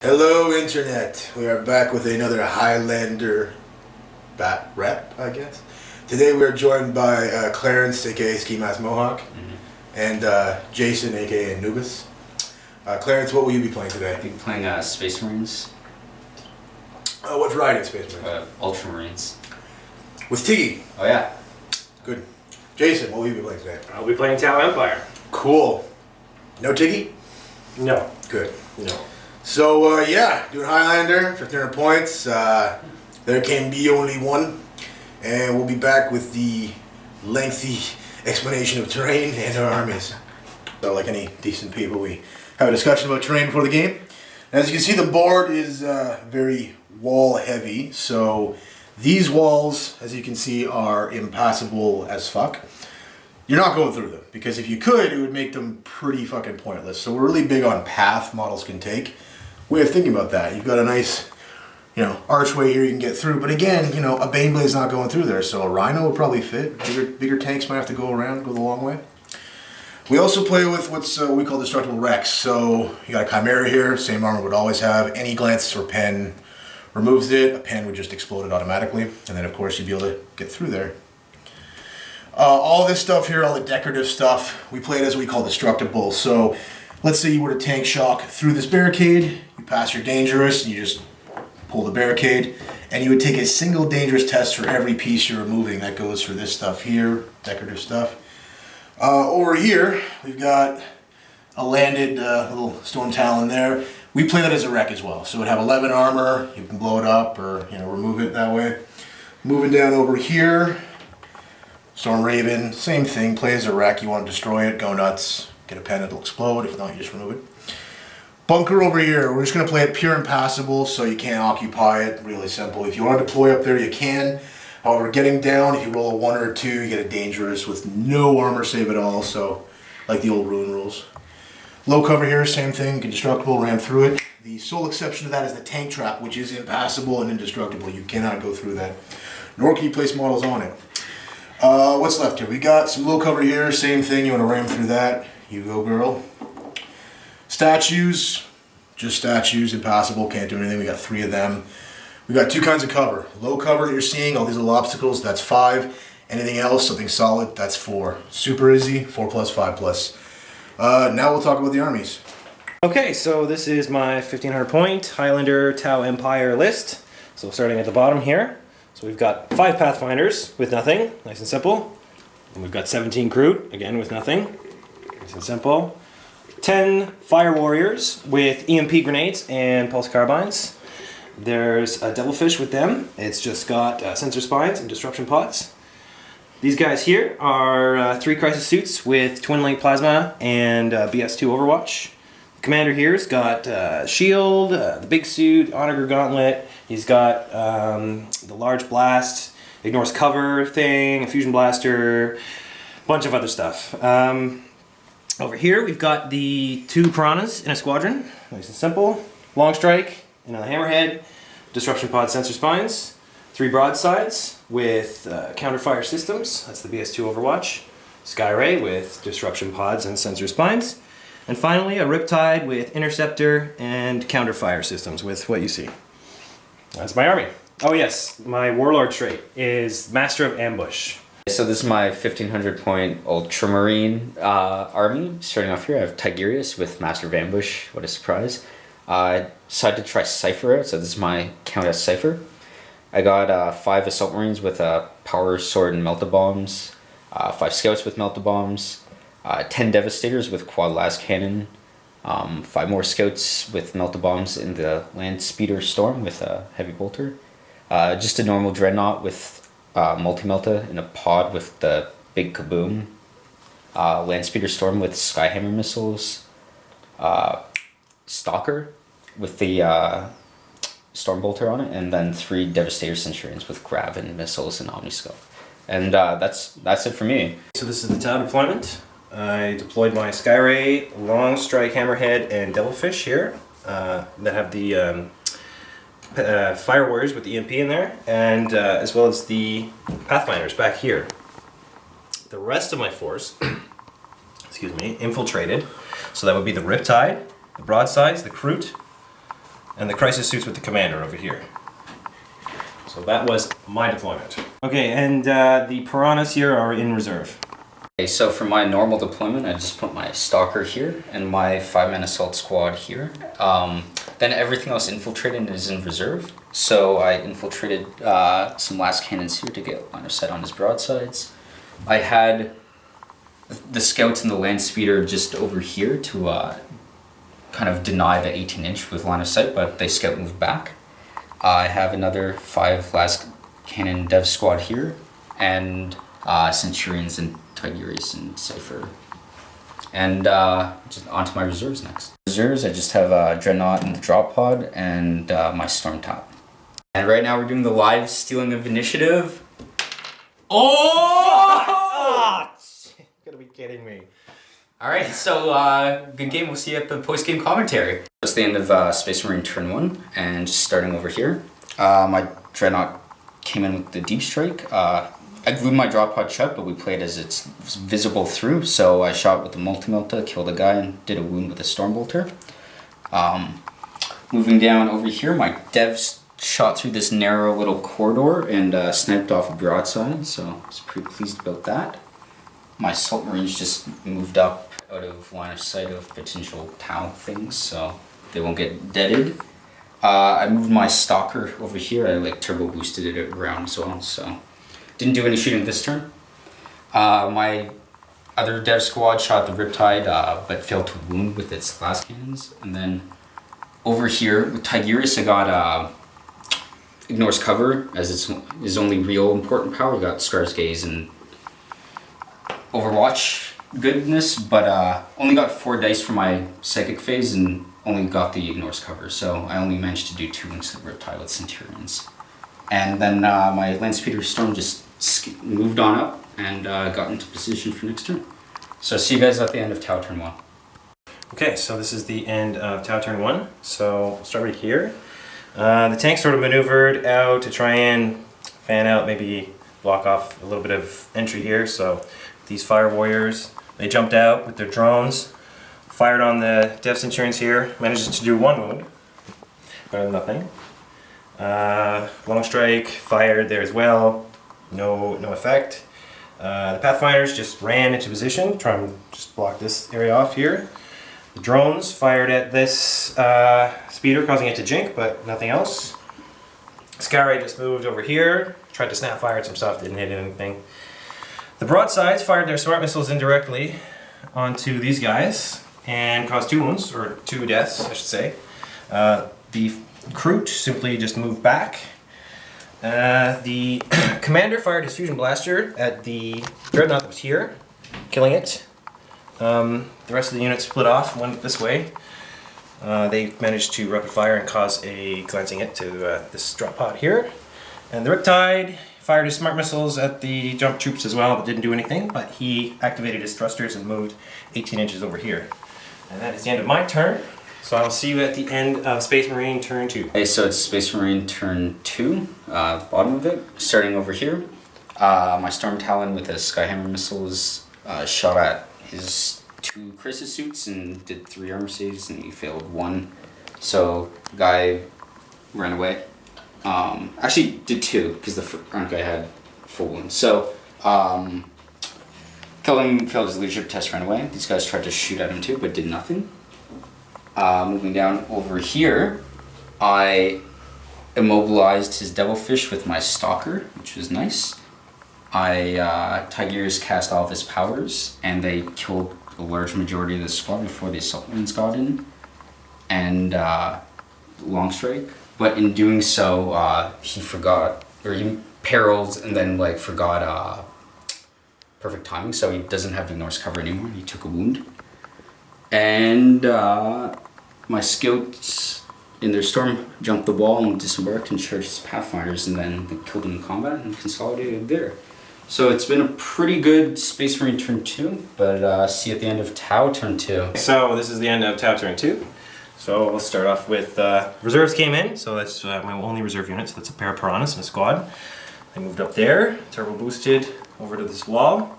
Hello Internet, we are back with another Highlander bat rep, I guess. Today we are joined by Clarence, aka Ski Mask Mohawk, and Jason, aka Anubis. Clarence, what will you be playing today? I'll be playing Space Marines. What variety of Space Marines? Ultramarines. With Tiggy. Oh yeah. Good. Jason, what will you be playing today? I'll be playing Tau Empire. Cool. No Tiggy? No. Good. No. So, yeah, doing Highlander, 1500 points. There can be only one. And we'll be back with the lengthy explanation of terrain and our armies. So, like any decent people, we have a discussion about terrain before the game. And as you can see, the board is very wall heavy. So, these walls, as you can see, are impassable as fuck. You're not going through them, because if you could, it would make them pretty fucking pointless. So we're really big on path models can take. Way of thinking about that. You've got a nice, archway here you can get through. But again, a Baneblade's not going through there, so a Rhino would probably fit. Bigger tanks might have to go around, go the long way. We also play with what we call destructible wrecks. So you got a Chimera here, same armor would always have. Any glance or pen removes it. A pen would just explode it automatically. And then of course you'd be able to get through there. All this stuff here, all the decorative stuff, we play it as what we call destructible. So let's say you were to tank shock through this barricade, you pass your dangerous, and you just pull the barricade, and you would take a single dangerous test for every piece you're removing. That goes for this stuff here, decorative stuff. Over here, we've got a landed little Storm Talon there. We play that as a wreck as well. So it would have 11 armor, you can blow it up or remove it that way. Moving down over here, Storm Raven, same thing, play as a wreck. You want to destroy it, go nuts, get a pen, it'll explode. If not, you just remove it. Bunker over here, we're just going to play it pure impassable, so you can't occupy it. Really simple. If you want to deploy up there, you can. However, getting down, if you roll a 1 or a 2, you get a dangerous with no armor save at all, so like the old Ruin rules. Low cover here, same thing, indestructible, ran through it. The sole exception to that is the tank trap, which is impassable and indestructible. You cannot go through that, nor can you place models on it. What's left here? We got some low cover here, same thing, you want to ram through that, you go girl. Statues, just statues, impassable, can't do anything, we got 3 of them. We got 2 kinds of cover. Low cover that you're seeing, all these little obstacles, that's 5. Anything else, something solid, that's 4. Super easy, 4+, 5+. Now we'll talk about the armies. Okay, so this is my 1500 point Highlander Tau Empire list. So starting at the bottom here. So we've got 5 Pathfinders with nothing, nice and simple. And we've got 17 Groot, again with nothing, nice and simple. 10 Fire Warriors with EMP grenades and pulse carbines. There's a Devilfish with them. It's just got sensor spines and disruption pods. These guys here are 3 Crisis Suits with Twin Link Plasma and BS2 Overwatch. The commander here's got shield, the big suit, Onager Gauntlet. He's got the large blast, ignores cover thing, a fusion blaster, bunch of other stuff. Over here we've got the 2 Piranhas in a squadron, nice and simple. Long strike, another hammerhead, disruption pod sensor spines, 3 broadsides with counterfire systems, that's the BS2 Overwatch. Skyray with disruption pods and sensor spines. And finally a Riptide with interceptor and counterfire systems with what you see. That's my army. Oh yes, my warlord trait is Master of Ambush. So this is my 1500 point Ultramarine army. Starting off here, I have Tigurius with Master of Ambush. What a surprise. I decided to try Cypher out, so this is my Countess Cypher. I got 5 Assault Marines with Power Sword and Melta Bombs, 5 Scouts with Melta Bombs, 10 Devastators with Quad Last Cannon, 5 more Scouts with Melta Bombs in the Land Speeder Storm with a Heavy Bolter, just a normal Dreadnought with Multi-Melta in a pod with the Big Kaboom, Land Speeder Storm with Skyhammer missiles, Stalker with the Storm Bolter on it, and then 3 Devastator Centurions with Grav and missiles and Omniskull. And that's it for me. So this is the Tau deployment. I deployed my Skyray, Long Strike, Hammerhead, and Devilfish here that have the Fire Warriors with the EMP in there, and as well as the Pathfinders back here. The rest of my force, excuse me, infiltrated. So that would be the Riptide, the Broadsides, the Kroot, and the crisis suits with the commander over here. So that was my deployment. Okay, and the piranhas here are in reserve. Okay, so for my normal deployment, I just put my stalker here and my 5-man assault squad here. Then everything else infiltrated is in reserve. So I infiltrated some last cannons here to get line of sight on his broadsides. I had the scouts and the land speeder just over here to kind of deny the 18-inch with line of sight, but they scout moved back. I have another 5 last cannon dev squad here, and Centurions and Tigurius and Cypher. And just onto my reserves next. Reserves, I just have Dreadnought and the drop pod and my Storm Top. And right now we're doing the live stealing of initiative. Oh! Ah! You gotta be kidding me. Alright, so good game. We'll see you at the post-game commentary. It's the end of Space Marine turn 1, and just starting over here. My Dreadnought came in with the Deep Strike. I glued my drop pod shut, but we played as it's visible through, so I shot with the multi-melta, killed a guy, and did a wound with a Stormbolter. Moving down over here, my devs shot through this narrow little corridor and sniped off a broadside, so I was pretty pleased about that. My Assault Marines just moved up out of line of sight of potential Tau things, so they won't get deaded. I moved my Stalker over here. I like turbo boosted it around as well, so didn't do any shooting this turn. My other dev squad shot the Riptide, but failed to wound with its last cannons. And then over here with Tigurius, I got ignores cover as it's his only real important power. I got Scar's Gaze and Overwatch goodness, but only got 4 dice for my psychic phase and only got the ignores cover. So I only managed to do 2 links to the Riptide with Centurions. And then my Landspeeder Storm just moved on up and got into position for next turn. So see you guys at the end of Tau turn 1. Okay, so this is the end of Tau turn 1. So we'll start right here. The tank sort of maneuvered out to try and fan out, maybe block off a little bit of entry here. So these Fire Warriors, they jumped out with their drones, fired on the Dev Centurions here, managed to do 1 wound, better than nothing. Long Strike fired there as well, no effect. The Pathfinders just ran into position, try and just block this area off here. The drones fired at this speeder, causing it to jink, but nothing else. Skyray just moved over here, tried to snap fire at some stuff, didn't hit anything. The broadsides fired their smart missiles indirectly onto these guys and caused 2 wounds, or 2 deaths, I should say. The Kroot simply just moved back. The commander fired his fusion blaster at the Dreadnought that was here, killing it. The rest of the unit split off, went this way. They managed to rapid fire and cause a glancing hit to this drop pod here. And the Riptide fired his smart missiles at the jump troops as well, but didn't do anything. But he activated his thrusters and moved 18 inches over here. And that is the end of my turn. So I'll see you at the end of Space Marine turn 2. Okay, so it's Space Marine turn 2, bottom of it. Starting over here, my Storm Talon with a Skyhammer missiles shot at his 2 Crisis suits and did 3 armor saves, and he failed 1. So the guy ran away. Actually did 2 because the front guy had full wounds. So Killing failed his leadership test, ran away. These guys tried to shoot at him too, but did nothing. Moving down over here, I immobilized his Devilfish with my Stalker, which was nice. Tigers cast all of his powers, and they killed a large majority of the squad before the Assault Marines got in, and Long Strike. But in doing so, he forgot, or he perilled and then like forgot perfect timing, so he doesn't have the Norse cover anymore. He took a wound. And my scouts in their storm jumped the wall and disembarked and charged his Pathfinders, and then they killed him in combat and consolidated there. So it's been a pretty good Space Marine turn 2, but see you at the end of Tau turn 2. So this is the end of Tau turn 2. So we'll start off with reserves came in, so that's my only reserve unit, so that's a pair of Piranhas and a squad. They moved up there, turbo boosted over to this wall.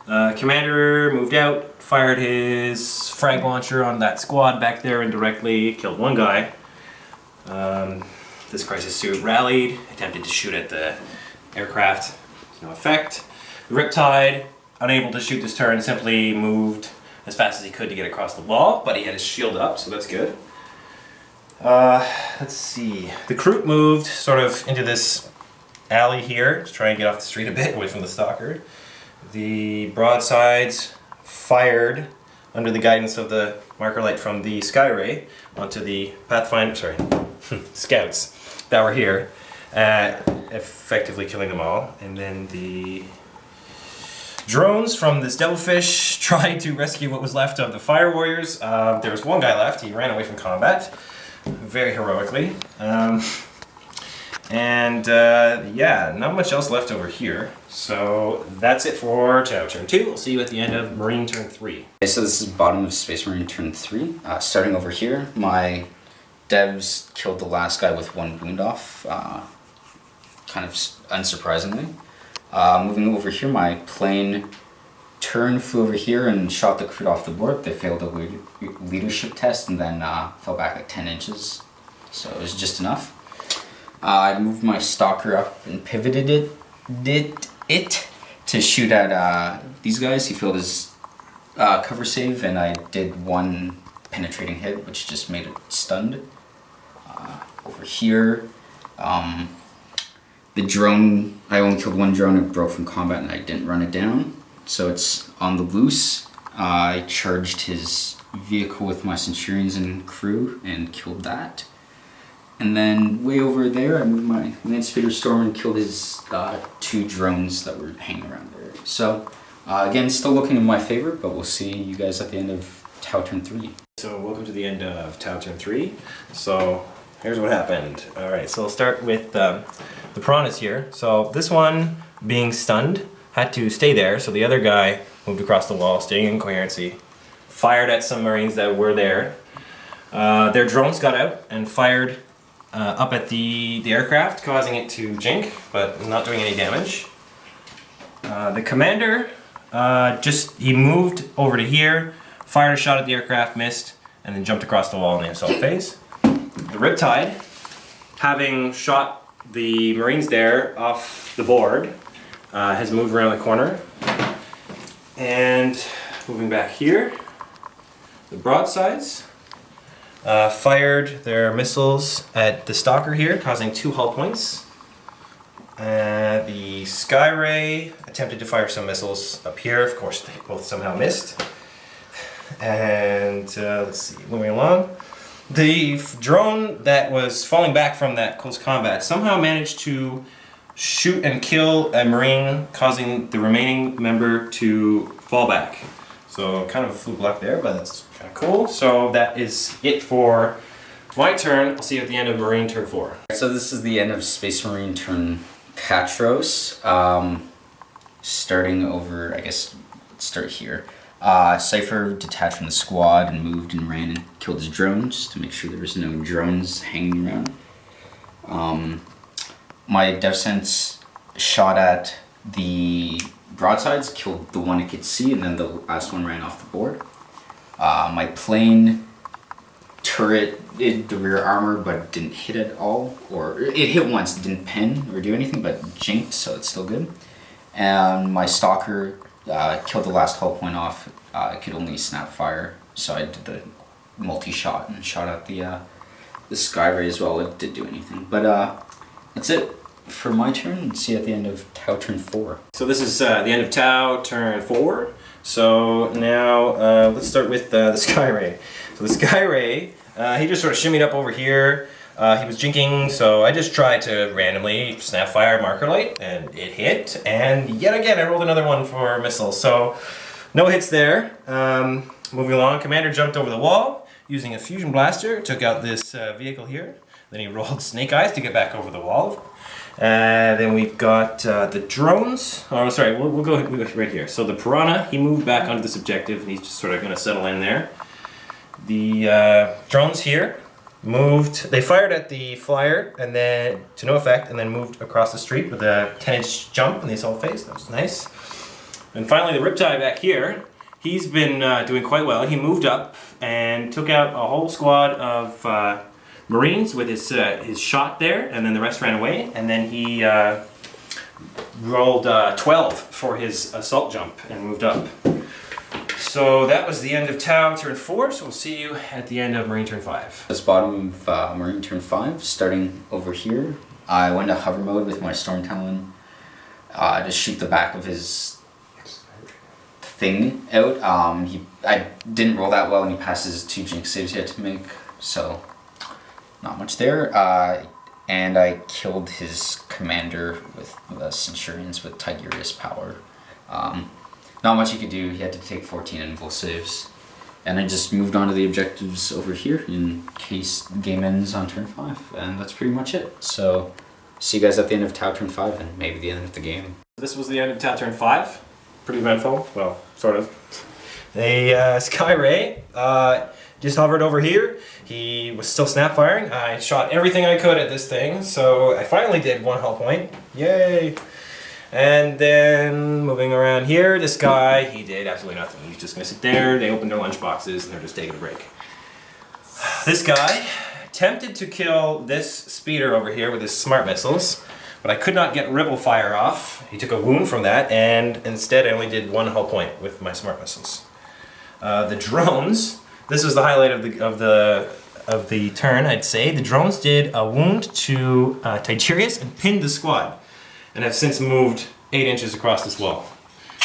Commander moved out, fired his frag launcher on that squad back there indirectly, killed one guy. This crisis suit rallied, attempted to shoot at the aircraft, to no effect. The Riptide, unable to shoot this turn, simply moved as fast as he could to get across the wall, but he had his shield up, so that's good. Let's see. The Kroot moved sort of into this alley here to try and get off the street a bit, away from the stalker. The broadsides fired under the guidance of the marker light from the Skyray onto the scouts that were here, effectively killing them all. And then the drones from this devilfish tried to rescue what was left of the fire warriors. There was one guy left. He ran away from combat very heroically. Yeah, not much else left over here. So that's it for Tau turn 2. We'll see you at the end of Marine turn 3. Okay, so this is bottom of Space Marine turn 3. Starting over here, my devs killed the last guy with 1 wound off, kind of unsurprisingly. Moving over here, my plane turn flew over here and shot the Kroot off the board. They failed a leadership test and then fell back like 10 inches, so it was just enough. I moved my stalker up and pivoted it to shoot at these guys. He failed his cover save, and I did 1 penetrating hit, which just made it stunned. Over here, the drone, I only killed 1 drone. It broke from combat, and I didn't run it down, so it's on the loose. I charged his vehicle with my Centurions and crew and killed that. And then way over there, I moved my Landspeeder Storm and killed his 2 drones that were hanging around there. So, again, still looking in my favor, but we'll see you guys at the end of Tau turn 3. So welcome to the end of Tau turn 3. So here's what happened. Alright, so we'll start with the Piranhas here. So this one, being stunned, had to stay there, so the other guy moved across the wall, staying in coherency, fired at some Marines that were there. Their drones got out and fired up at the aircraft, causing it to jink, but not doing any damage. The commander, he moved over to here, fired a shot at the aircraft, missed, and then jumped across the wall in the assault phase. The Riptide, having shot the Marines there off the board, has moved around the corner. And moving back here, the broadsides fired their missiles at the stalker here, causing 2 hull points. The Skyray attempted to fire some missiles up here. Of course, they both somehow missed. And let's see, moving along. The drone that was falling back from that close combat somehow managed to shoot and kill a Marine, causing the remaining member to fall back. So kind of a fluke luck there, but that's kind of cool. So that is it for my turn. I'll see you at the end of Marine turn 4. So this is the end of Space Marine turn Katros. Starting over, I guess, let's start here. Cypher detached from the squad and moved and ran and killed his drones to make sure there was no drones hanging around. My DevSense shot at the broadsides, killed the one it could see, and then the last one ran off the board. My plane turret did the rear armor, but didn't hit at all, or it hit once, didn't pin or do anything, but jinked, so it's still good. And my stalker killed the last hull point off. It could only snap fire, so I did the multi-shot and shot at the Skyray as well. It didn't do anything, but that's it for my turn. See you at the end of Tau turn 4. So this is the end of Tau turn 4. So now let's start with the Skyray. So the Skyray, he just sort of shimmied up over here. He was jinking, so I just tried to randomly snap fire marker light, and it hit. And yet again, I rolled another one for missiles. So no hits there. Moving along, commander jumped over the wall using a fusion blaster, took out this vehicle here. Then he rolled snake eyes to get back over the wall. Then we've got the drones. Oh, sorry, we'll go right here. So the Piranha, he moved back onto this objective, and he's just sort of going to settle in there. The drones here moved. They fired at the flyer, and then to no effect, and then moved across the street with a 10-inch jump in the assault phase. That was nice. And finally, the Riptide back here. He's been doing quite well. He moved up and took out a whole squad of Marines with his shot there, and then the rest ran away, and then he rolled 12 for his assault jump and moved up. So that was the end of Tau turn 4, so we'll see you at the end of Marine turn 5. This bottom of Marine turn 5, starting over here. I went to hover mode with my Storm Talon to shoot the back of his thing out. I didn't roll that well, and he passes 2 Jinx saves he had to make, so not much there. And I killed his commander with the Centurions with Tigurius power. Not much he could do. He had to take 14 invul saves. And I just moved on to the objectives over here in case the game ends on turn 5. And that's pretty much it. So, see you guys at the end of Tau turn 5 and maybe the end of the game. This was the end of Tau turn 5. Pretty eventful. Well, sort of. The Sky Ray just hovered over here. He was still snap firing. I shot everything I could at this thing, so I finally did 1 hull point. Yay! And then moving around here, this guy, he did absolutely nothing. He's just gonna sit there. They opened their lunch boxes and they're just taking a break. This guy attempted to kill this speeder over here with his smart missiles, but I could not get ripple fire off. He took a wound from that, and instead I only did 1 hull point with my smart missiles. The drones. This is the highlight of the turn, I'd say. The drones did a wound to Tigurius and pinned the squad, and have since moved 8 inches across this wall.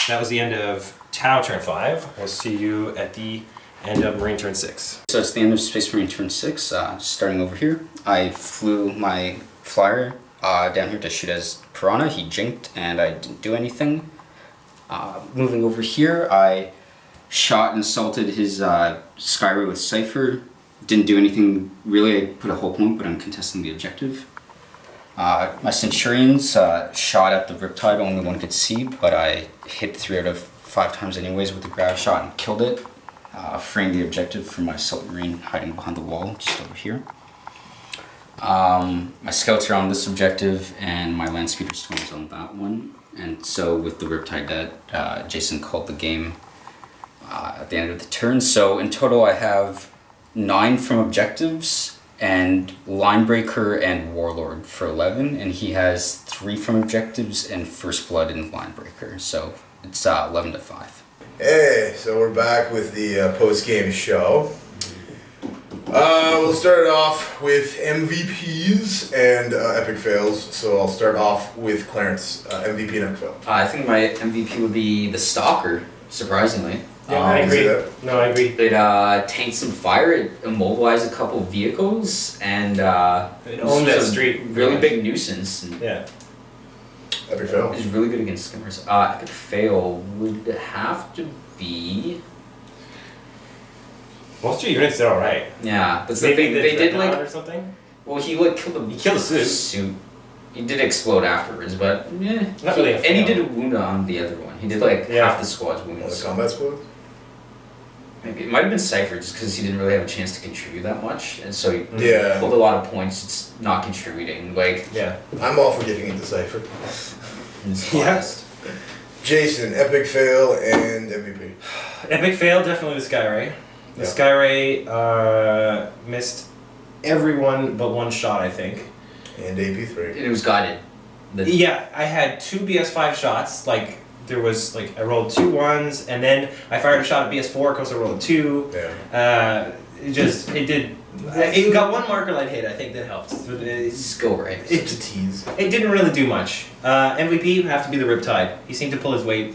That was the end of Tau turn 5. We'll see you at the end of Marine turn 6. So it's the end of Space Marine turn 6, starting over here. I flew my flyer down here to shoot as Piranha. He jinked and I didn't do anything. Moving over here, I shot and assaulted his Skyray with Cypher. Didn't do anything really. I put a whole point, but I'm contesting the objective. My Centurions shot at the Riptide, only one could see, but I hit 3 out of 5 times anyways with the grav shot and killed it. Framed the objective for my Assault Marine hiding behind the wall, just over here. My Scouts are on this objective, and my Land Speeder Storm's on that one. And so with the Riptide dead, Jason called the game at the end of the turn. So in total I have 9 from objectives, and Linebreaker and Warlord for 11, and he has 3 from objectives and First Blood and Linebreaker, so it's 11 to 5. Hey, so we're back with the post-game show. We'll start it off with MVPs and epic fails, so I'll start off with Clarence, MVP and epic fail. I think my MVP would be the Stalker, surprisingly. Yeah, I agree. No, I agree. It tanked some fire, it immobilized a couple vehicles, and it owned that street. Really big nuisance. And yeah. Epic fail. It was really good against skimmers. Epic fail would have to be... Most of your units did alright. Yeah, that's the thing. They did like... or something? Well, he like killed the... He killed the suit. He did explode afterwards, but yeah. Not really a fail. And he did a wound on the other one. He did like half the squad's On wounds. the combat squad? Maybe it might have been Cypher just because he didn't really have a chance to contribute that much, and so he Yeah. pulled a lot of points. It's not contributing. Like Yeah. I'm all for giving it to Cypher. Yes. Jason, epic fail and MVP. Epic fail, definitely the Skyray. The Yeah. Skyray missed everyone but 1 shot, I think. And AP3. it was guided. Yeah, I had 2 BS5 shots. Like, there was, like, I rolled 2 1s, and then I fired a shot at BS4 because I rolled a 2. Yeah. It did. It got 1 marker light hit, I think that helped. But Skill right. It's a tease. it didn't really do much. MVP would have to be the Riptide. He seemed to pull his weight.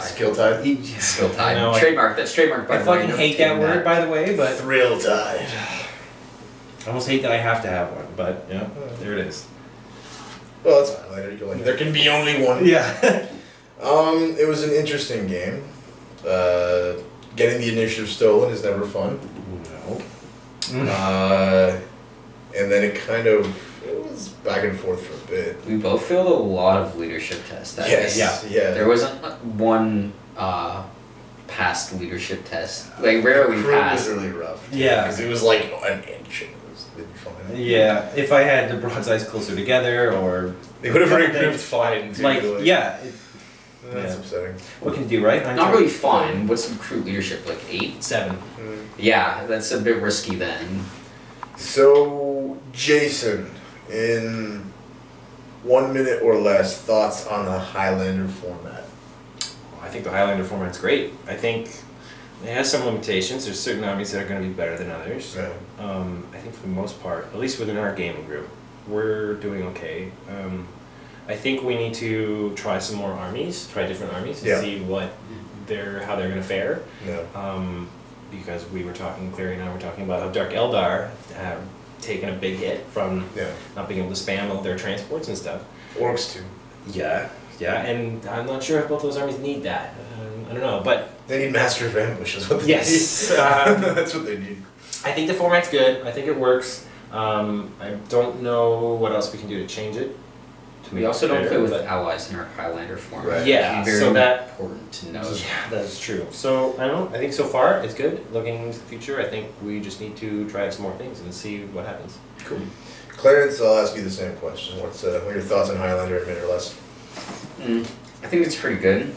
Skill tide. Skill tide. No, Trademark. That's trademark. By I the way. fucking hate that word, by the way, but Thrill tide. I almost hate that I have to have one. But yeah, there it is. Well, it's Highlander. You can only, there can be only one. Yeah. It was an interesting game. Getting the initiative stolen is never fun. No. And then it was back and forth for a bit. We both failed a lot of leadership tests. That Yes. day. Yeah. There wasn't one passed leadership test. Like rarely Crew passed. was really rough. Yeah. Because it was like an inch. It was really fun. Yeah, if I had the broadsides closer together, or They would have regrouped fine. Too, like, yeah. That's Yeah. upsetting. What can you do, right? Not really fine. What's some crew leadership? Like 8? 7. Yeah, that's a bit risky then. So Jason, in 1 minute or less, thoughts on the Highlander format? I think the Highlander format's great. I think it has some limitations. There's certain armies that are going to be better than others. Right. I think for the most part, at least within our gaming group, we're doing okay. I think we need to try some more armies, try different armies, and see how they're going to fare. Yeah. Because Clary and I were talking about how Dark Eldar have taken a big hit from not being able to spam all their transports and stuff. Orcs too. Yeah, and I'm not sure if both those armies need that. I don't know, but they need Master of Ambush is what they yes, need. That's what they need. I think the format's good. I think it works. I don't know what else we can do to change it. We also don't play with allies in our Highlander format. Right. Yeah, very so that important to know. Yeah, that is true. So I don't know. I think so far it's good. Looking into the future, I think we just need to try out some more things and see what happens. Cool. Clarence, I'll ask you the same question. What are your thoughts on Highlander in a minute or less? I think it's pretty good.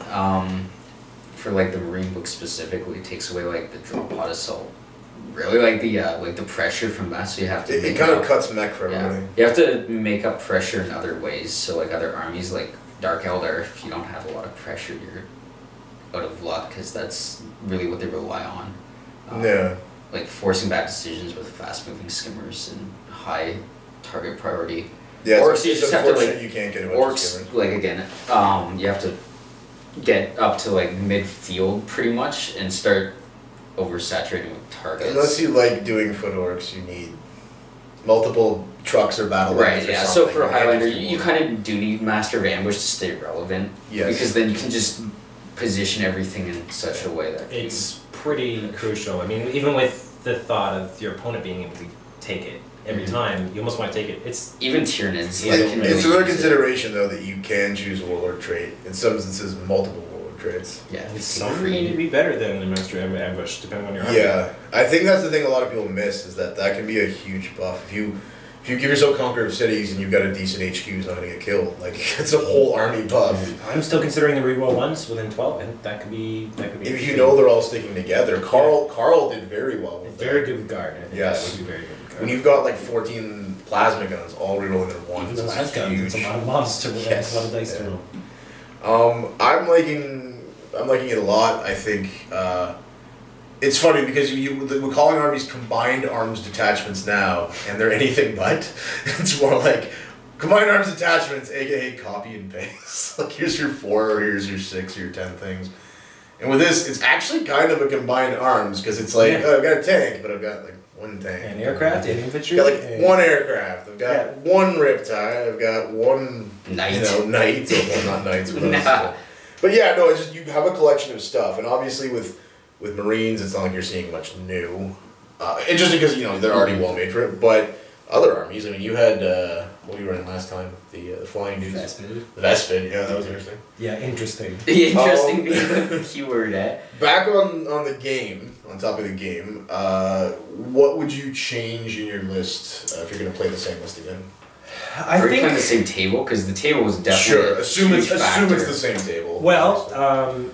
For like the Marine book specifically, it takes away like the drop pod assault. Really like the pressure from that, so you have to. It kind of cuts mech for everything. You have to make up pressure in other ways. So like other armies, like Dark Eldar, if you don't have a lot of pressure, you're out of luck because that's really what they rely on. Like forcing bad decisions with fast-moving skimmers and high target priority. Yeah, or so you just have to like you can't get a bunch of skimmers. Like again, you have to get up to like midfield pretty much and start oversaturating with targets. Unless you like doing foot orcs, you need multiple trucks or battle right, yeah. So for Highlander, you can kind of do need Master of Ambush to stay relevant. Yes. Because then you can just position everything in such a way that it's pretty crucial. I mean, even with the thought of your opponent being able to take it every time, you almost want to take it. It's even Tyranids. It's another consideration though that you can choose a warlord trait. In some instances, multiple warlord traits. Yeah, and some need to be better than the Master of Ambush, depending on your army. Yeah, I think that's the thing a lot of people miss is that can be a huge buff. If you give yourself Conqueror of Cities and you've got a decent HQ who's not going to get killed, like it's a whole army buff. I'm still considering the reroll ones within 12, and that could be. If you know they're all sticking together, Carl did very well with that. Very good with guard. Yes. That would be very good with guard. When you've got like 14 plasma guns all rerolling their ones, the last gun, it's a lot of mobs to roll. It's a lot of dice to roll. I'm liking it a lot. I think it's funny because we're calling armies combined arms detachments now, and they're anything but. It's more like combined arms detachments, aka copy and paste. Like here's your 4, or here's your 6, or your 10 things. And with this, it's actually kind of a combined arms because it's like I've got a tank, but I've got like one tank. An aircraft, an infantry. I've got like one aircraft. I've got one riptide. I've got one knight. Knight. Well, not knights, but But yeah, no, it's just you have a collection of stuff, and obviously with Marines, it's not like you're seeing much new. And just because they're already well made for it, but other armies, I mean, you had what were you running last time? The flying dudes. Vespid. The Vespid, yeah, that was interesting. Yeah, interesting. Interesting being the keyword. Back on the game, on top of the game, what would you change in your list if you're going to play the same list again? I think playing the same table because the table was definitely assume it's the same table. Well,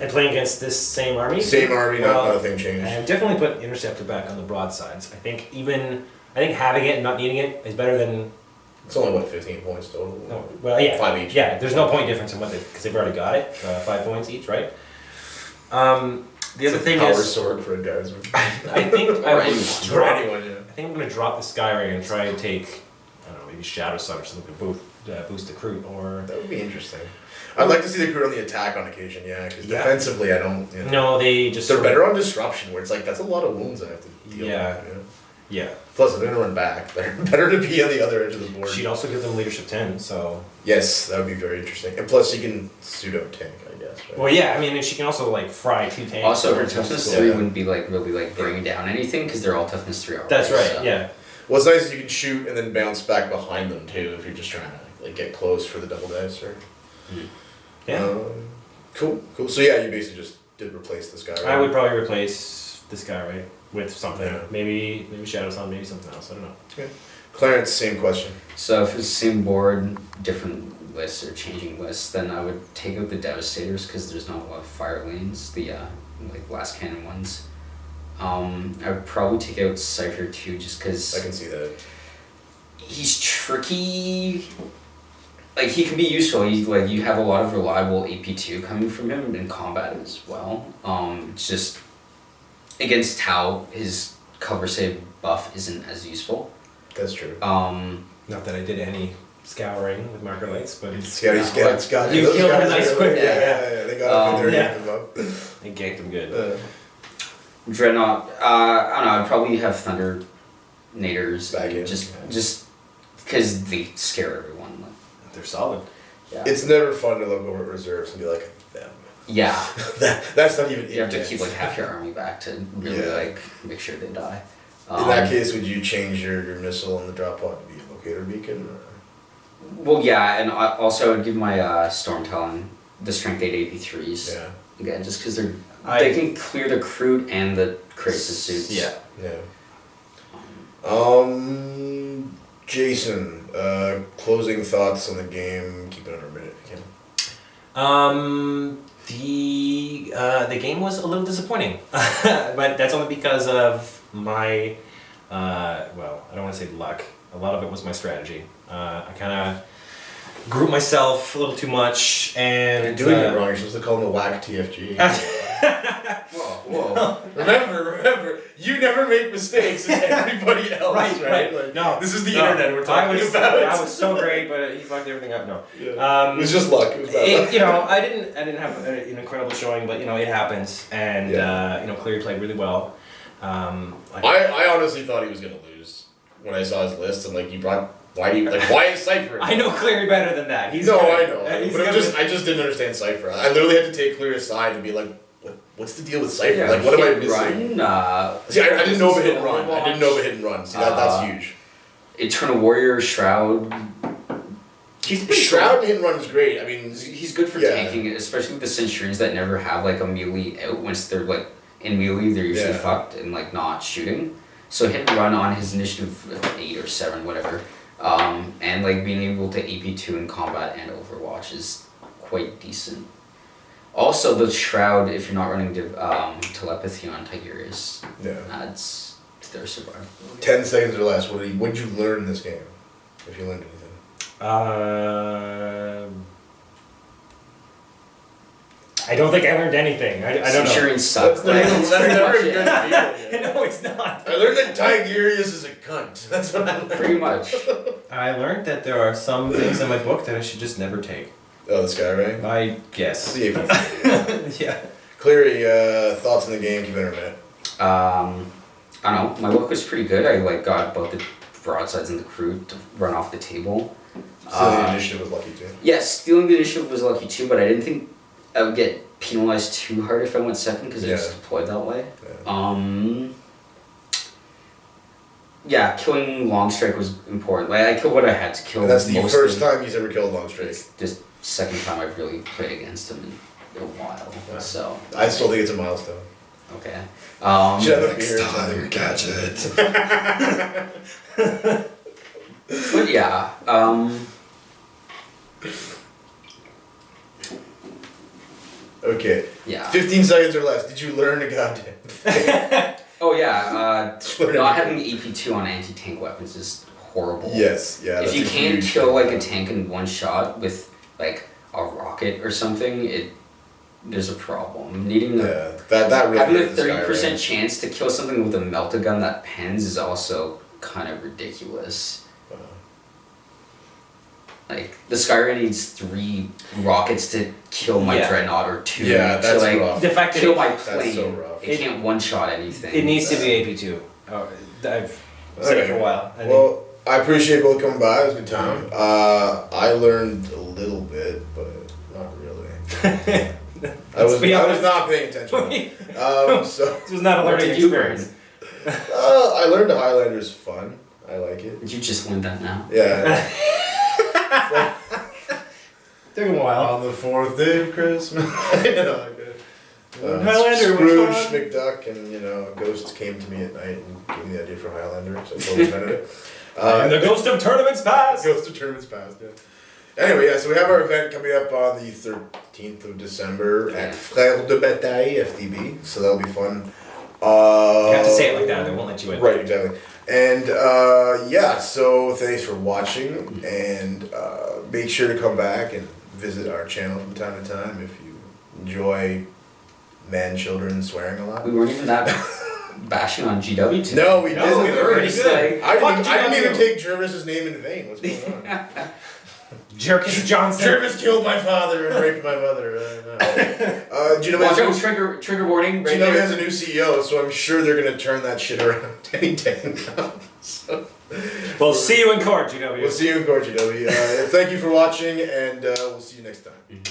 and playing against this same army. Same army, nothing changed. I definitely put Interceptor back on the broadsides. I think having it and not needing it is better than. It's only 15 points total. No, well, yeah, 5 each. Yeah, there's no point difference in what because they've already got it. 5 points each, right? The other thing power is sword for a guardsman. I think I think I'm going to drop the Skyray and try and take. I don't know, maybe Shadow Sun or something to boost the crew, or that would be interesting. I'd like to see the crew on the attack on occasion, because defensively I don't. No, they just. They're better on disruption, where it's like that's a lot of wounds I have to deal with. Yeah. Plus, if they're gonna run back, they're better to be on the other edge of the board. She'd also give them leadership 10, so. Yes, that would be very interesting, and plus you can pseudo tank, I guess. Right? Well, yeah, I mean, and she can also fry 2 tanks. Also, her toughness 3 wouldn't be really bringing down anything because they're all toughness 3 already. That's right. So. Yeah. What's nice is you can shoot and then bounce back behind them too if you're just trying to get close for the double dice. Or yeah. Cool. So yeah, you basically just did replace this guy. Right? I would probably replace this guy with something. Yeah. Maybe Shadow Sun, maybe something else. I don't know. Okay. Clarence, same question. So if it's the same board, different lists or changing lists, then I would take out the Devastators because there's not a lot of fire lanes. The blast cannon ones. I would probably take out Cypher too, just because. I can see that. he's tricky. Like, he can be useful. You have a lot of reliable AP2 coming from him in combat as well. It's just, against Tau, his cover save buff isn't as useful. That's true. Not that I did any scouring with marker lights, but Scott. you killed him nice quick. Yeah. They got up in there and them up. They ganked him good. Dreadnought, I don't know, I'd probably have Thunder Naders. Back in. Just because they scare everyone. Like, They're solid. yeah. It's never fun to look over at reserves and be like, them. Yeah. That's not even You have to it. keep like half your army back to really like make sure they die. In that case, would you change your missile on the drop pod to be a locator beacon? Or? Well, yeah, and I would give my Storm Talon the strength 8 AP3s. Yeah. Again, just because they can clear the crude and the crisis suits. Yeah. Jason, closing thoughts on the game. Keep it under a minute, Kim. The game was a little disappointing, but that's only because of my, well, I don't want to say luck. A lot of it was my strategy. I kind of grew myself a little too much, and You're doing it wrong. You're supposed to call him the whack TFG. Whoa. Remember, you never make mistakes as everybody else, right? Like, no, this is the internet we're talking about. I was so great, but he fucked everything up. No, yeah. It was just luck. It was bad luck. I didn't have an incredible showing, but it happens, and Cleary played really well. I honestly thought he was gonna lose when I saw his list, and why is Cypher? I know Cleary better than that. I know, but I just didn't understand Cypher. I literally had to take Cleary aside and be like, what's the deal with Cypher? Yeah, like, what am I missing? See, I didn't know of a hit and run. I didn't know of a hit and run. See, that's huge. Eternal Warrior, Shroud. Shroud and hit and run is great. I mean, he's good for tanking, especially with the Centurions that never have like a melee out. Once they're like in melee, they're usually fucked and like not shooting. So hit and run on his initiative 8 or 7, whatever, and like being able to AP2 in combat and Overwatch is quite decent. Also, the Shroud, if you're not running telepathy on Tigurius, adds to their survival. 10 seconds or less. What did you learn in this game? If you learned anything. I don't think I learned anything. I don't know. Centurions suck. That's never a good feeling. No, it's not. I learned that Tigurius is a cunt. That's what I learned. Pretty much. I learned that there are some things in my book that I should just never take. Oh, the Skyring? I guess. The AP3. Yeah. Cleary, thoughts on the game? Keep it under a minute. I don't know. My luck was pretty good. I got both the broadsides and the crew to run off the table. So the initiative was lucky too. Yes, stealing the initiative was lucky too, but I didn't think I would get penalized too hard if I went second because I just deployed that way. Yeah, killing long strike was important. Like, I killed what I had to kill. And that's the first time he's ever killed long strike. It's the second time I've really played against him in a while. Yeah. So I still think it's a milestone. Okay. Next time, catch it. But yeah. Okay. Yeah. 15 seconds or less. Did you learn a goddamn thing? Oh yeah. Not having AP2 on anti-tank weapons is horrible. Yes. Yeah. If you can't kill like a tank in one shot with like a rocket or something, there's a problem. Needing that really having a 30% chance to kill something with a melta-gun that pens is also kind of ridiculous. Like, the Skyrim needs 3 rockets to kill my Dreadnought or 2 that's to, like, rough. The fact that kill my plane. That's so rough. It can't one-shot anything. It needs to be AP2. I've said it for a while. I appreciate both coming by. It was a good time. I learned a little bit, but not really. I was not paying attention. So this was not a learning experience. I learned the Highlander is fun. I like it. You just learned that now? Yeah. Took a while. On the 4th day of Christmas. Highlander, Scrooge, McDuck, and Ghost came to me at night and gave me the idea for Highlander, so I totally invented it. And the Ghost of Tournaments Past! Ghost of Tournaments Past, yeah. Anyway, so we have our event coming up on the 13th of December at Frères de Bataille, FDB, so that'll be fun. You have to say it like that, they won't let you in. Right, exactly. And so thanks for watching, and make sure to come back and visit our channel from time to time if you enjoy men, children swearing a lot. We weren't even that bashing on GW today. No, we didn't. we were pretty good. I didn't even take Jervis's name in vain. What's going on? Jerkins Johnson. Jervis killed my father and raped my mother. GW Watch out, trigger warning. Right GW there. has a new CEO, so I'm sure they're going to turn that shit around any day now. So, We'll see you in court, GW. we'll see you in court, GW. Thank you for watching, and we'll see you next time.